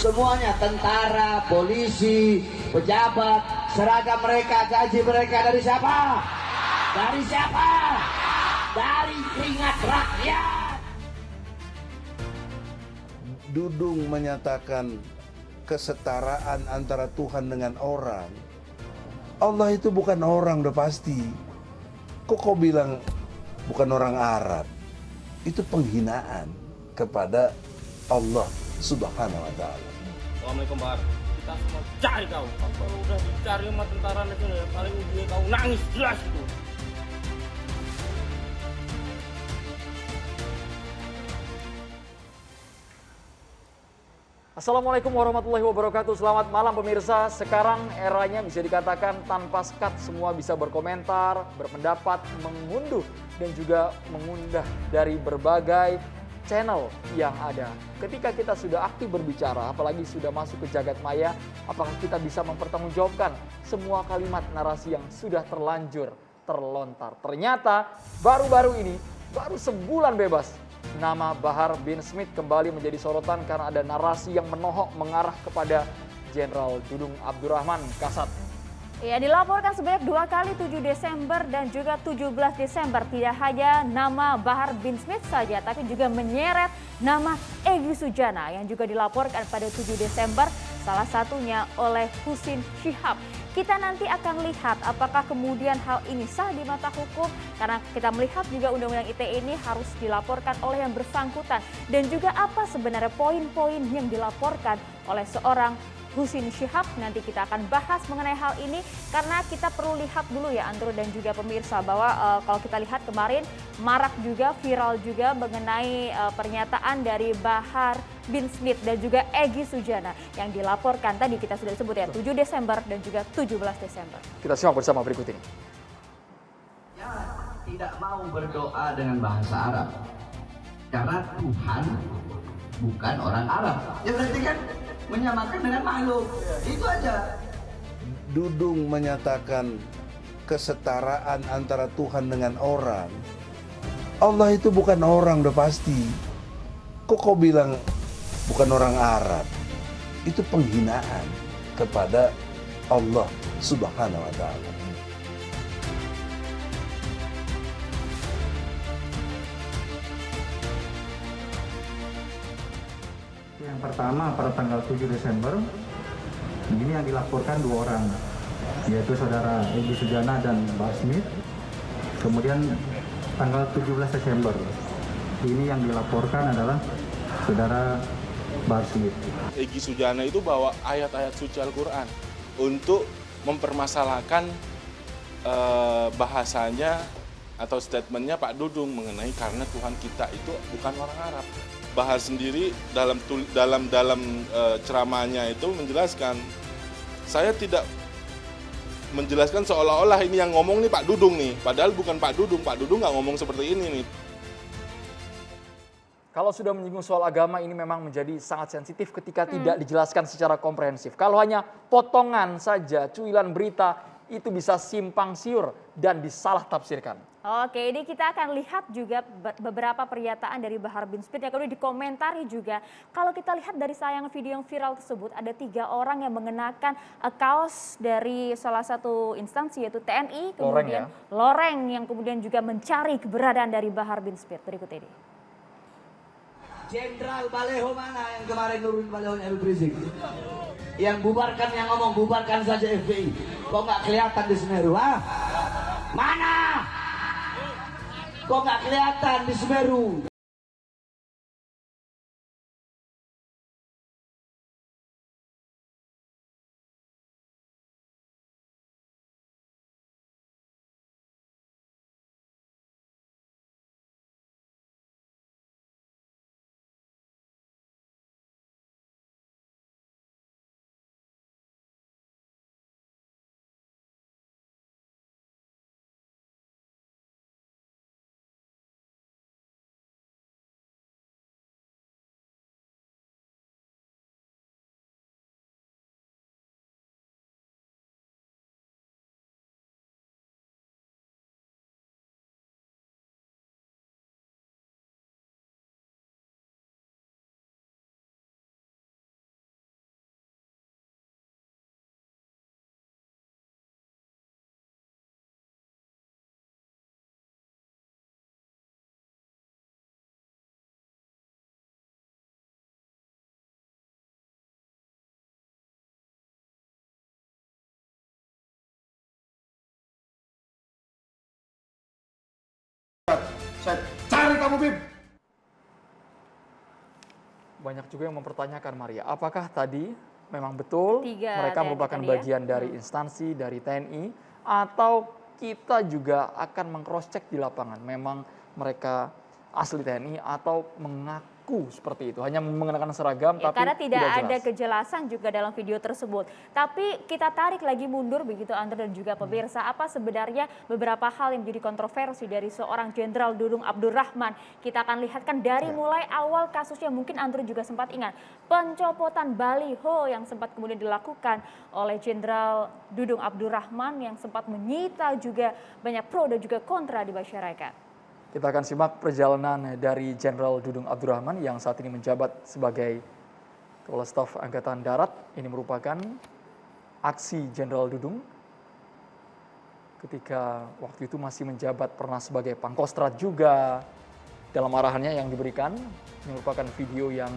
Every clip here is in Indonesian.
semuanya, tentara, polisi, pejabat, seragam mereka, gaji mereka dari siapa? Dari siapa? Dari keringat rakyat. Dudung menyatakan kesetaraan antara Tuhan dengan orang. Allah itu bukan orang, udah pasti. Kok kau bilang bukan orang Arab? Itu penghinaan kepada Allah Subhanahu wa Ta'ala. Assalamualaikum Bar. Kita semua cari kau. Kalau udah dicari sama tentara itu ya, paling ujungnya kau nangis jelas itu. Assalamualaikum warahmatullahi wabarakatuh. Selamat malam pemirsa. Sekarang eranya bisa dikatakan tanpa sekat, semua bisa berkomentar, berpendapat, mengunduh dan juga mengundah dari berbagai channel yang ada. Ketika kita sudah aktif berbicara, apalagi sudah masuk ke jagat maya, apakah kita bisa mempertanggungjawabkan semua kalimat narasi yang sudah terlanjur terlontar? Ternyata baru-baru ini, baru sebulan bebas, nama Bahar bin Smith kembali menjadi sorotan karena ada narasi yang menohok mengarah kepada Jenderal Dudung Abdurrahman Kasat. Ya, dilaporkan sebanyak 2 kali 7 Desember dan juga 17 Desember. Tidak hanya nama Bahar bin Smith saja, tapi juga menyeret nama Egy Sujana yang juga dilaporkan pada 7 Desember, salah satunya oleh Husin Shihab. Kita nanti akan lihat apakah kemudian hal ini sah di mata hukum, karena kita melihat juga Undang-Undang ITE ini harus dilaporkan oleh yang bersangkutan. Dan juga apa sebenarnya poin-poin yang dilaporkan oleh seorang Husin Shihab. Nanti kita akan bahas mengenai hal ini karena kita perlu lihat dulu ya Andrew dan juga pemirsa bahwa kalau kita lihat kemarin marak juga, viral juga mengenai pernyataan dari Bahar bin Smith dan juga Egy Sujana yang dilaporkan tadi kita sudah sebut ya 7 Desember dan juga 17 Desember. Kita simak bersama berikut ini. Ya, tidak mau berdoa dengan bahasa Arab karena Tuhan bukan orang Arab. Ya berarti kan menyamakan dengan makhluk, itu aja. Dudung menyatakan kesetaraan antara Tuhan dengan orang. Allah itu bukan orang, udah pasti. Kok kau bilang bukan orang Arab? Itu penghinaan kepada Allah Subhanahu wa Ta'ala. Yang pertama pada tanggal 7 Desember ini yang dilaporkan 2 orang, yaitu saudara Egy Sujana dan Bahar Smith. Kemudian tanggal 17 Desember ini yang dilaporkan adalah saudara Bahar Smith. Egy Sujana itu bawa ayat-ayat suci Al-Quran untuk mempermasalahkan bahasanya atau statementnya Pak Dudung mengenai karena Tuhan kita itu bukan orang Arab. Bahar sendiri dalam ceramahnya itu menjelaskan, saya tidak menjelaskan seolah-olah ini yang ngomong nih Pak Dudung nih, padahal bukan Pak Dudung nggak ngomong seperti ini nih. Kalau sudah menyinggung soal agama ini memang menjadi sangat sensitif ketika tidak dijelaskan secara komprehensif. Kalau hanya potongan saja, cuilan berita, itu bisa simpang siur dan disalah tafsirkan. Oke, ini kita akan lihat juga beberapa pernyataan dari Bahar bin Smith yang kemudian dikomentari juga. Kalau kita lihat dari tayangan video yang viral tersebut, ada 3 orang yang mengenakan kaos dari salah satu instansi yaitu TNI, kemudian loreng yang kemudian juga mencari keberadaan dari Bahar bin Smith. Berikut ini. Jenderal Baleho mana yang kemarin nurun Balehonya Habib Rizik? Yang bubarkan, yang ngomong bubarkan saja FPI. Kok nggak kelihatan di Semeru, ah? Mana? Kok nggak kelihatan di Semeru? Saya cari kamu, Bib. Banyak juga yang mempertanyakan Maria, apakah tadi memang betul Tiga mereka TNI merupakan tadi ya? bagian dari instansi, dari TNI, atau kita juga akan meng-cross check di lapangan, memang mereka asli TNI atau mengaku seperti itu, hanya mengenakan seragam Ya, tapi karena tidak ada jelas. kejelasan juga dalam video tersebut. Tapi kita tarik lagi mundur begitu Andre dan juga pemirsa, apa sebenarnya beberapa hal yang menjadi kontroversi dari seorang Jenderal Dudung Abdurrahman. Kita akan lihatkan dari mulai awal kasusnya, mungkin Andre juga sempat ingat pencopotan baliho yang sempat kemudian dilakukan oleh Jenderal Dudung Abdurrahman yang sempat menyita juga banyak pro dan juga kontra di masyarakat. Kita akan simak perjalanan dari Jenderal Dudung Abdurrahman yang saat ini menjabat sebagai Kepala Staf Angkatan Darat. Ini merupakan aksi Jenderal Dudung ketika waktu itu masih menjabat, pernah sebagai Pangkostrat juga. Dalam arahannya yang diberikan, ini merupakan video yang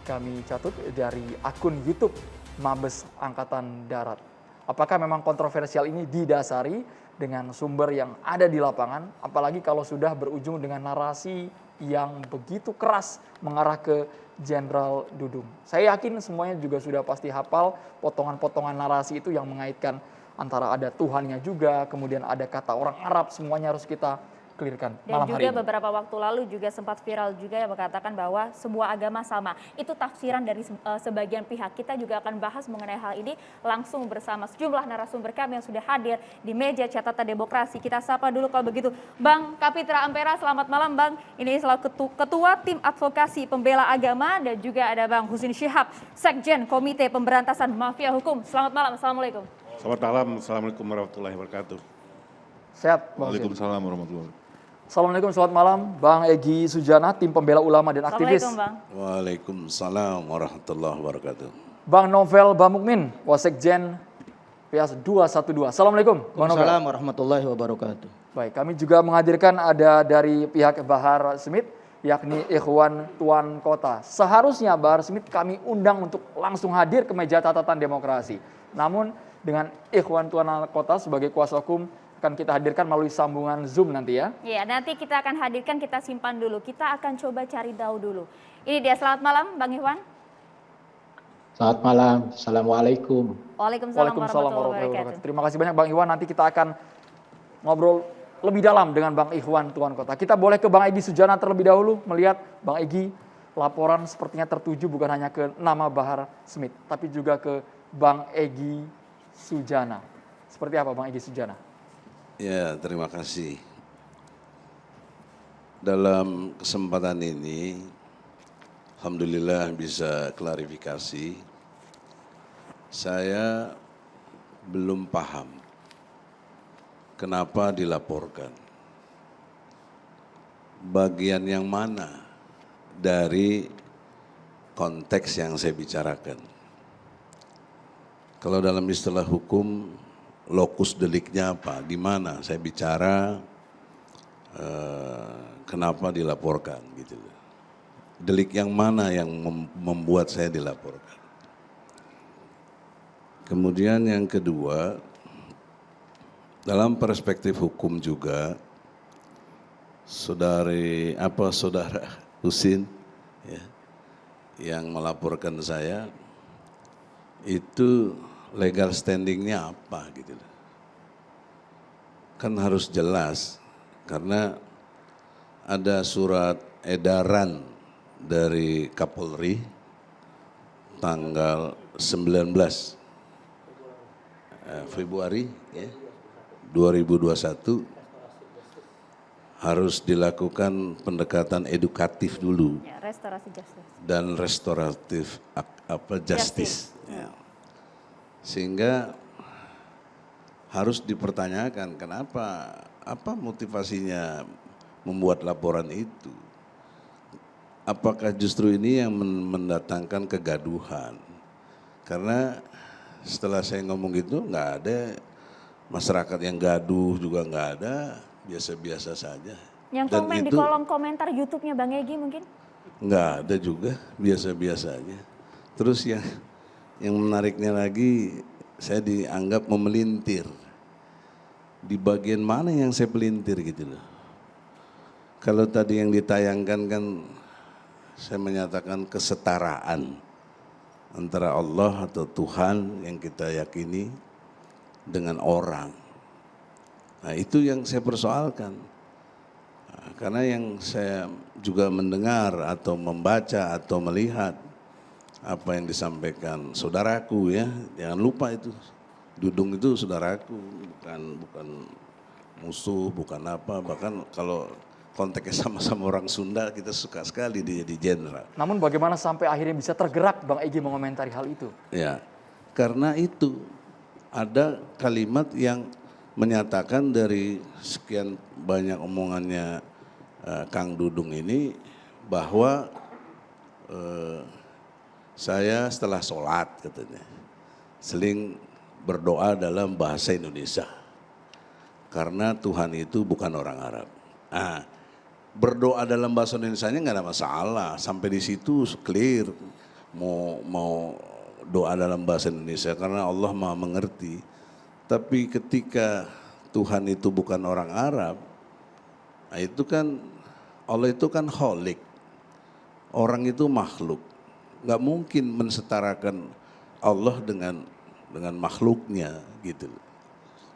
kami catut dari akun YouTube Mabes Angkatan Darat. Apakah memang kontroversial ini didasari dengan sumber yang ada di lapangan, apalagi kalau sudah berujung dengan narasi yang begitu keras mengarah ke Jenderal Dudung. Saya yakin semuanya juga sudah pasti hafal potongan-potongan narasi itu yang mengaitkan antara ada Tuhannya juga, kemudian ada kata orang Arab, semuanya harus kita clearkan Dan malam hari juga ini. beberapa waktu lalu juga sempat viral juga yang mengatakan bahwa semua agama sama. Itu tafsiran dari sebagian pihak. Kita juga akan bahas mengenai hal ini langsung bersama sejumlah narasumber kami yang sudah hadir di meja catatan demokrasi. Kita sapa dulu kalau begitu Bang Kapitra Ampera, selamat malam Bang. Ini selaku Ketua Tim Advokasi Pembela Agama, dan juga ada Bang Husin Syihab, Sekjen Komite Pemberantasan Mafia Hukum. Selamat malam, Assalamualaikum. Selamat malam, Assalamualaikum warahmatullahi wabarakatuh. Sehat Bang Husin? Waalaikumsalam warahmatullahi wabarakatuh. Assalamualaikum, selamat malam Bang Egy Sujana, Tim Pembela Ulama dan Aktivis. Assalamualaikum Bang. Waalaikumsalam warahmatullahi wabarakatuh. Bang Novel Bamukmin, Wasekjen PS 212. Assalamualaikum Bang Novel. Waalaikumsalam warahmatullahi wabarakatuh. Baik, kami juga menghadirkan ada dari pihak Bahar Smith, yakni Ikhwan Tuan Kota. Seharusnya Bahar Smith kami undang untuk langsung hadir ke meja catatan demokrasi. Namun dengan Ikhwan Tuan Kota sebagai kuasa hukum akan kita hadirkan melalui sambungan Zoom nanti ya. Ya, nanti kita akan hadirkan, kita simpan dulu. Kita akan coba cari tahu dulu. Ini dia, selamat malam Bang Ikhwan. Selamat malam, Assalamualaikum. Waalaikumsalam warahmatullahi wabarakatuh. wabarakatuh. Terima kasih banyak Bang Ikhwan. Nanti kita akan ngobrol lebih dalam dengan Bang Ikhwan Tuan Kota. Kita boleh ke Bang Egy Sujana terlebih dahulu, melihat Bang Egy, laporan sepertinya tertuju bukan hanya ke nama Bahar Smith, tapi juga ke Bang Egy Sujana. Seperti apa Bang Egy Sujana? Ya, terima kasih. Dalam kesempatan ini, alhamdulillah bisa klarifikasi. Saya belum paham kenapa dilaporkan. Bagian yang mana dari konteks yang saya bicarakan. Kalau dalam istilah hukum, lokus deliknya apa, di mana saya bicara kenapa dilaporkan gitu. Delik yang mana yang membuat saya dilaporkan. Kemudian yang kedua, dalam perspektif hukum juga, saudara Husin ya, yang melaporkan saya itu legal standingnya apa gitu. Kan harus jelas karena ada surat edaran dari Kapolri tanggal 19 Februari ya, 2021 harus dilakukan pendekatan edukatif dulu Ya, restorasi justice. dan restoratif justice. Ya. Sehingga harus dipertanyakan kenapa, apa motivasinya membuat laporan itu. Apakah justru ini yang mendatangkan kegaduhan? Karena setelah saya ngomong gitu nggak ada masyarakat yang gaduh, juga nggak ada, biasa-biasa saja. Yang Dan komen di itu kolom komentar YouTube-nya Bang Egy mungkin? nggak ada juga, biasa-biasa aja. Terus yang menariknya lagi, saya dianggap memelintir. Di bagian mana yang saya pelintir gitu loh. Kalau tadi yang ditayangkan kan saya menyatakan kesetaraan antara Allah atau Tuhan yang kita yakini dengan orang. Nah, itu yang saya persoalkan. Nah, karena yang saya juga mendengar atau membaca atau melihat apa yang disampaikan saudaraku ya, jangan lupa itu Dudung itu saudaraku, bukan musuh, bukan apa, bahkan kalau konteksnya sama-sama orang Sunda kita suka sekali dia jadi jenderal. Namun bagaimana sampai akhirnya bisa tergerak Bang Egy mengomentari hal itu? Ya, karena itu ada kalimat yang menyatakan dari sekian banyak omongannya Kang Dudung ini bahwa saya setelah sholat katanya seling berdoa dalam bahasa Indonesia karena Tuhan itu bukan orang Arab. Nah, berdoa dalam bahasa Indonesianya nggak ada masalah, sampai di situ clear mau doa dalam bahasa Indonesia karena Allah Maha mengerti. Tapi ketika Tuhan itu bukan orang Arab, nah itu kan Allah itu kan kholik, orang itu makhluk, nggak mungkin mensetarakan Allah dengan makhluknya gitu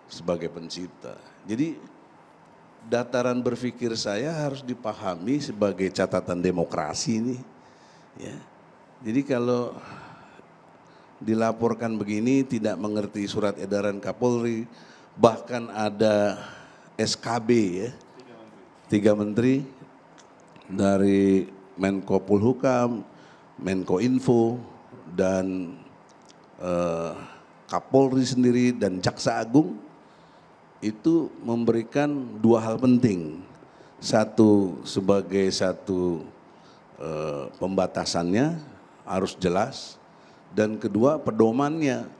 sebagai pencipta. Jadi dataran berpikir saya harus dipahami sebagai catatan demokrasi ini. Ya. Jadi kalau dilaporkan begini tidak mengerti surat edaran Kapolri, bahkan ada SKB ya, 3 menteri dari Menko Polhukam, Menko Info dan Kapolri sendiri dan Jaksa Agung itu memberikan 2 hal penting. Satu sebagai satu pembatasannya harus jelas, dan kedua pedomannya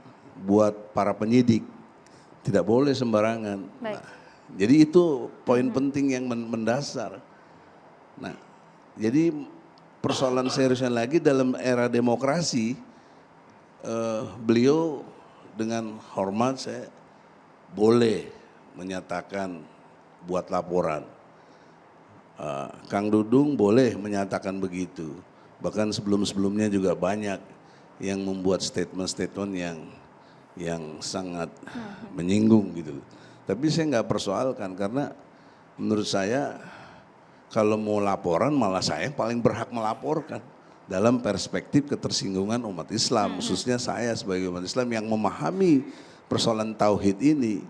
buat para penyidik tidak boleh sembarangan. Nah, jadi itu poin penting yang mendasar. Nah, jadi persoalan seriusnya lagi dalam era demokrasi, beliau dengan hormat saya boleh menyatakan buat laporan. Kang Dudung boleh menyatakan begitu. Bahkan sebelum-sebelumnya juga banyak yang membuat statement-statement yang sangat menyinggung gitu. Tapi saya nggak persoalkan karena menurut saya kalau mau laporan malah saya yang paling berhak melaporkan dalam perspektif ketersinggungan umat Islam, khususnya saya sebagai umat Islam yang memahami persoalan tauhid ini.